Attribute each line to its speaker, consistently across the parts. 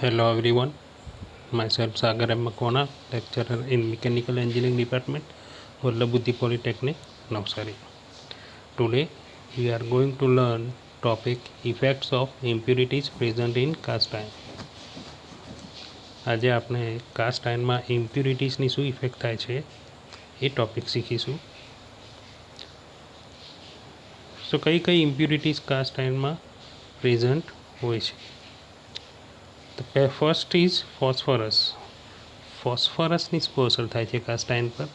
Speaker 1: Hello everyone, myself Sagar M. Makwana, lecturer in Mechanical Engineering Department, Vallabhuti Polytechnic, Navsari. Today we are going to learn topic effects of impurities present in cast iron. આજે આપણે cast આયનમાં ઇમ્પ્યુરિટીઝની શું effect થાય છે એ topic શીખીશું. સો કઈ impurities cast આયનમાં present હોય છે. તો ફર્સ્ટ ઇઝ ફોસ્ફરસ. ફોસ્ફરસની શું અસર થાય છે કાસ્ટ આયન પર?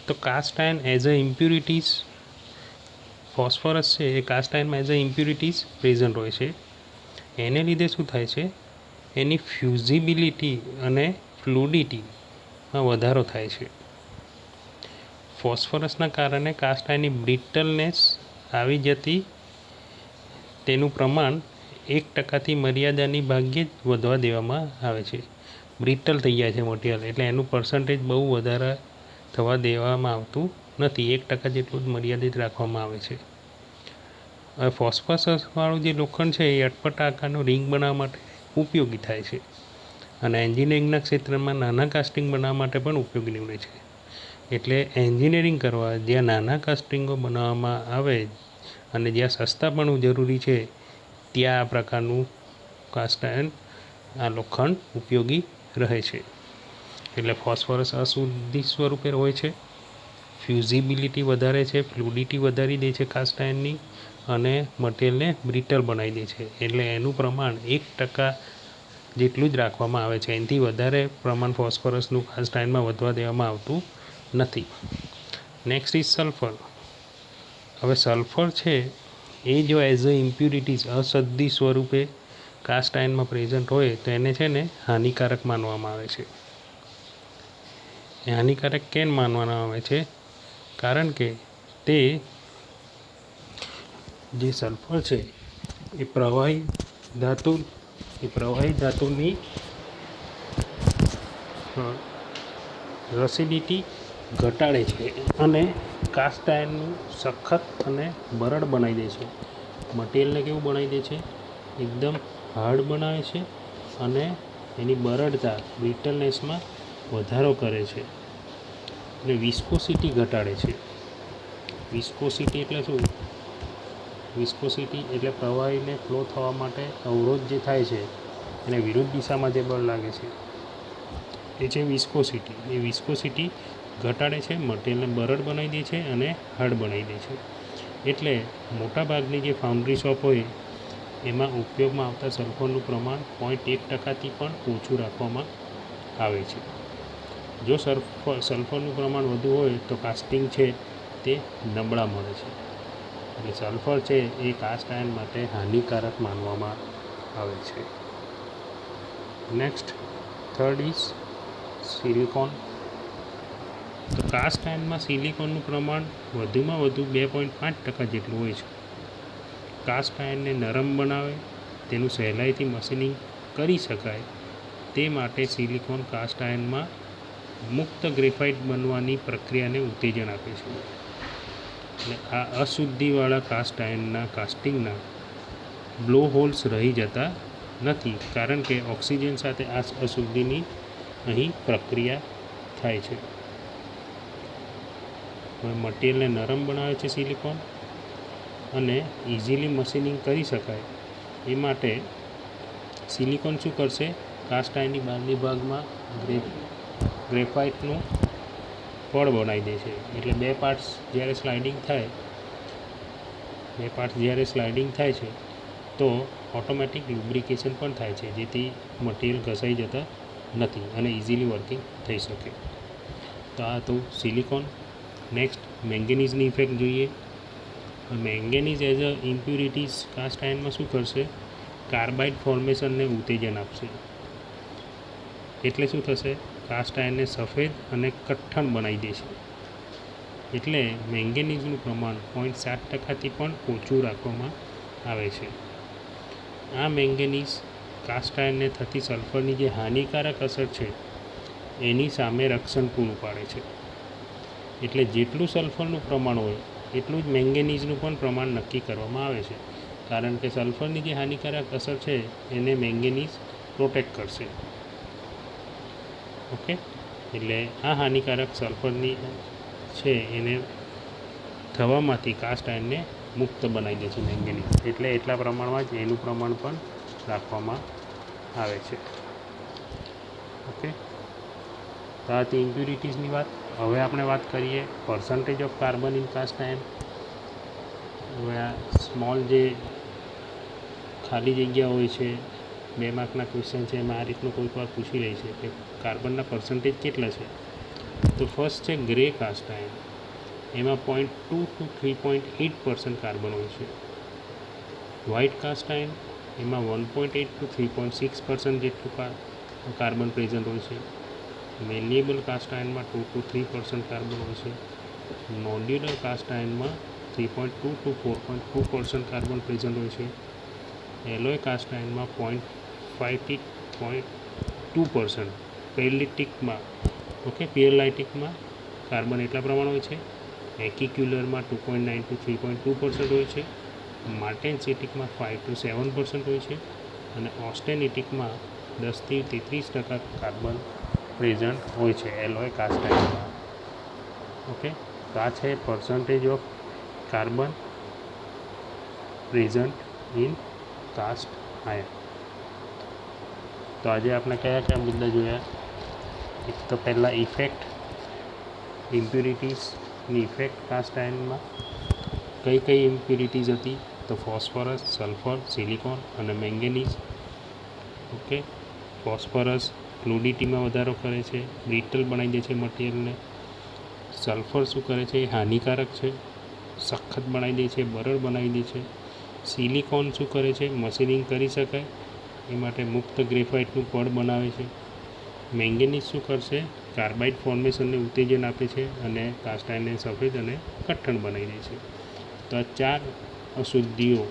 Speaker 1: તો cast iron as a impurities, phosphorus છે એ કાસ્ટ આયનમાં એઝ અ ઇમ્પ્યુરિટીઝ પ્રેઝન્ટ હોય છે. એને લીધે શું થાય છે, એની ફ્યુઝિબિલિટી અને ફ્લુડિટીમાં વધારો થાય છે. ફોસ્ફરસના કારણે કાસ્ટ આયનની બ્રિટલનેસ આવી જતી તેનું પ્રમાણ 1%થી મર્યાદાની ભાગ્યે જ વધવા દેવામાં આવે છે. બ્રિટલ થઈ જાય છે મટીરિયલ, એટલે એનું પર્સન્ટેજ બહુ વધારે થવા દેવામાં આવતું નથી. 1% જેટલું જ મર્યાદિત રાખવામાં આવે છે. હવે ફોસ્ફરસવાળું જે લોખંડ છે એ અટપટા આકારનું રિંગ બનાવવા માટે ઉપયોગી થાય છે અને એન્જિનિયરિંગના ક્ષેત્રમાં નાના કાસ્ટિંગ બનાવવા માટે પણ ઉપયોગી નીવડે છે. એટલે એન્જિનિયરિંગ કરવા જ્યાં નાના કાસ્ટિંગો બનાવવામાં આવે અને જ્યાં સસ્તાપણું જરૂરી છે ત્યાં આ પ્રકારનું કાસ્ટ આયર્ન, આ લોખંડ ઉપયોગી રહે છે. એટલે ફોસ્ફરસ અશુદ્ધિ સ્વરૂપે હોય છે, ફ્યુઝિબિલિટી વધારે છે, ફ્લુડિટી વધારી દે છે કાસ્ટ આયર્નની અને મટીરિયલને બ્રિટલ બનાવી દે છે. એટલે એનું પ્રમાણ 1% જેટલું જ રાખવામાં આવે છે. એનાથી વધારે પ્રમાણ ફોસ્ફરસનું કાસ્ટ આયર્નમાં વધવા દેવામાં આવતું નથી. Next is sulphur. હવે સલ્ફર છે એ જો એઝ અ ઇમ્પ્યુરિટીઝ અશુદ્ધિ સ્વરૂપે કાસ્ટ આયર્નમાં પ્રેઝન્ટ હોય તો એને છે ને હાનિકારક માનવામાં આવે છે. એ હાનિકારક કેમ માનવામાં આવે છે? કારણ કે તે જે સલ્ફર છે એ પ્રવાહી ધાતુની રસિડિટી ઘટાડે છે અને કાસ્ટ આયર્નનું સખત અને બરડ બનાવી દે છે. મટીરિયલને કેવું બનાવી દે છે? એકદમ હાર્ડ બનાવે છે અને એની બરડતા, બ્રિટલનેસમાં વધારો કરે છે અને વિસ્કોસિટી ઘટાડે છે. વિસ્કોસિટી એટલે શું? વિસ્કોસિટી એટલે પ્રવાહીને ફ્લો થવા માટે અવરોધ જે થાય છે એને વિરુદ્ધ દિશામાં જે બળ લાગે છે એ છે વિસ્કોસિટી. એ વિસ્કોસિટી ઘટાડે છે, મટીરિયલને બરડ બનાવી દે છે અને હાર્ડ બનાવી દે છે. એટલે મોટાભાગની જે ફાઉન્ડ્રી શોપ હોય એમાં ઉપયોગમાં આવતા સલ્ફરનું પ્રમાણ 0.1%થી પણ ઓછું રાખવામાં આવે છે. જો સલ્ફરનું પ્રમાણ વધુ હોય તો કાસ્ટિંગ છે તે નબળા મળે છે. એટલે સલ્ફર છે એ કાસ્ટ આયર્ન માટે હાનિકારક માનવામાં આવે છે. Next, third is silicon. તો કાસ્ટ આયર્નમાં સિલિકોનનું પ્રમાણ વધુમાં વધુ 2.5% જેટલું હોય છે. કાસ્ટ આયર્નને નરમ બનાવે, તેનું સહેલાઈથી મશીનિંગ કરી શકાય તે માટે સિલિકોન કાસ્ટ આયર્નમાં મુક્ત ગ્રેફાઇટ બનવાની પ્રક્રિયાને ઉત્તેજન આપે છે. એટલે આ અશુદ્ધિવાળા કાસ્ટ આયર્નના કાસ્ટિંગના બ્લો હોલ્સ રહી જતા નથી, કારણ કે ઓક્સિજન સાથે આ અશુદ્ધિની અહીં પ્રક્રિયા થાય છે. મટીરિયલને નરમ બનાવે છે સિલિકોન અને ઇઝીલી મશીનિંગ કરી શકાય એ માટે સિલિકોન શું કરશે? કાસ્ટ આયર્નની બહારની ભાગમાં ગ્રેફાઇટનું પડ બનાવી દે છે. એટલે બે પાર્ટ્સ જ્યારે સ્લાઇડિંગ થાય છે તો ઓટોમેટિક લ્યુબ્રિકેશન પણ થાય છે, જેથી મટીરિયલ ઘસાઈ જતા નથી અને ઇઝીલી વર્કિંગ થઈ શકે. તો આ તો સિલિકોન. નેક્સ્ટ, મેંગેનીઝની ઇફેક્ટ જોઈએ. Manganese as a impurities cast આયર્નમાં શું કરશે? કાર્બાઇડ ફોર્મેશનને ઉત્તેજન આપશે. એટલે શું થશે? કાસ્ટ આયર્નને સફેદ અને કઠણ બનાવી દેશે. એટલે મેંગેનીઝનું પ્રમાણ 0.7%થી પણ ઓછું રાખવામાં આવે છે. આ મેંગેનીઝ કાસ્ટ આયર્નને થતી સલ્ફરની જે હાનિકારક અસર છે એની સામે રક્ષણ પૂરું પાડે છે. એટલે જેટલું સલ્ફરનું પ્રમાણ હોય એટલું જ મેંગેનીઝનું પણ પ્રમાણ નક્કી કરવામાં આવે છે. કારણ કે સલ્ફરની જે હાનિકારક અસર છે એને મેંગેનીઝ પ્રોટેક્ટ કરશે. ઓકે, એટલે આ હાનિકારક સલ્ફરની છે એને થવામાંથી કાસ્ટ આયર્નને મુક્ત બનાવી દે છે મેંગેનીઝ. એટલે એટલા પ્રમાણમાં જ એનું પ્રમાણ પણ રાખવામાં આવે છે. ઓકે, તો આ હતી ઇમ્પ્યુરિટીઝની વાત. હવે આપણે વાત કરીએ percentage of carbon in cast iron. હવે આ સ્મોલ જે ખાલી જગ્યા હોય છે, 2 માર્કના ક્વેશ્ચન છે, એમાં આ રીતનું કોઈક વાર પૂછી લે છે કે કાર્બનના પર્સન્ટેજ કેટલા છે. તો ફર્સ્ટ છે ગ્રે કાસ્ટ આયર્ન, એમાં 0.2 to 3.8% કાર્બન હોય છે. વ્હાઇટ કાસ્ટ આયર્ન એમાં 1.8 to 3.6% જેટલું કાર્બન પ્રેઝન્ટ હોય છે. મેલ્યેબલ કાસ્ટ આયર્નમાં 2 to 3% કાર્બન હોય છે. નોડ્યુલર કાસ્ટ આયર્નમાં 3.2 to 4.2% કાર્બન પ્રેઝન્ટ હોય છે. એલોય કાસ્ટ આયર્નમાં 0.5 થી 0.2%. પેરલિટિકમાં પિયરલાઇટિકમાં કાર્બન એટલા પ્રમાણ હોય છે. એકિક્યુલરમાં 2.9 to 3.2% હોય છે. માર્ટેન્સિટિકમાં 5 to 7% હોય છે. અને ઓસ્ટેનિટિકમાં 10 થી 33% કાર્બન પ્રેઝન્ટ હોય છે એલોય કાસ્ટ આયર્નમાં. ઓકે, તો આ છે percentage of carbon present in cast iron. તો આજે આપણે કયા કયા મુદ્દા જોયા? એક તો પહેલાં ઇફેક્ટ, ઇમ્પ્યુરિટીઝની ઇફેક્ટ કાસ્ટ આયર્નમાં. કઈ કઈ ઇમ્પ્યુરિટીઝ હતી? તો ફોસ્ફરસ, સલ્ફર, સિલિકોન અને મેંગેનીઝ. ઓકે, ફોસ્ફરસ ફ્લુડિટીમાં વધારો કરે છે, બ્રિટલ બનાવી દે છે મટીરિયલને. સલ્ફર શું કરે છે? એ હાનિકારક છે, સખત બનાવી દે છે, બરડ બનાવી દે છે. સિલિકોન શું કરે છે? મશીનિંગ કરી શકાય એ માટે મુક્ત ગ્રેફાઇટનું પડ બનાવે છે. મેંગેનીઝ શું કરશે? કાર્બાઇડ ફોર્મેશનને ઉત્તેજન આપે છે અને કાસ્ટ આયર્નને સફેદ અને કઠણ બનાવી દે છે. તો આ 4 અશુદ્ધિઓ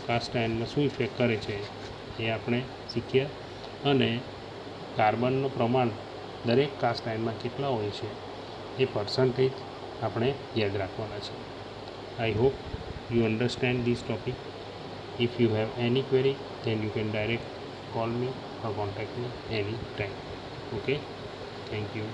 Speaker 1: કાસ્ટ આયર્નમાં શું ઇફેક્ટ કરે છે એ આપણે શીખ્યા. અને કાર્બનનું પ્રમાણ દરેક કાસ્ટ આયર્નમાં કેટલા હોય છે એ પર્સન્ટેજ આપણે યાદ રાખવાના છે. I hope you understand this topic. If you have any query, then you can direct call me or contact me anytime. Okay, thank you.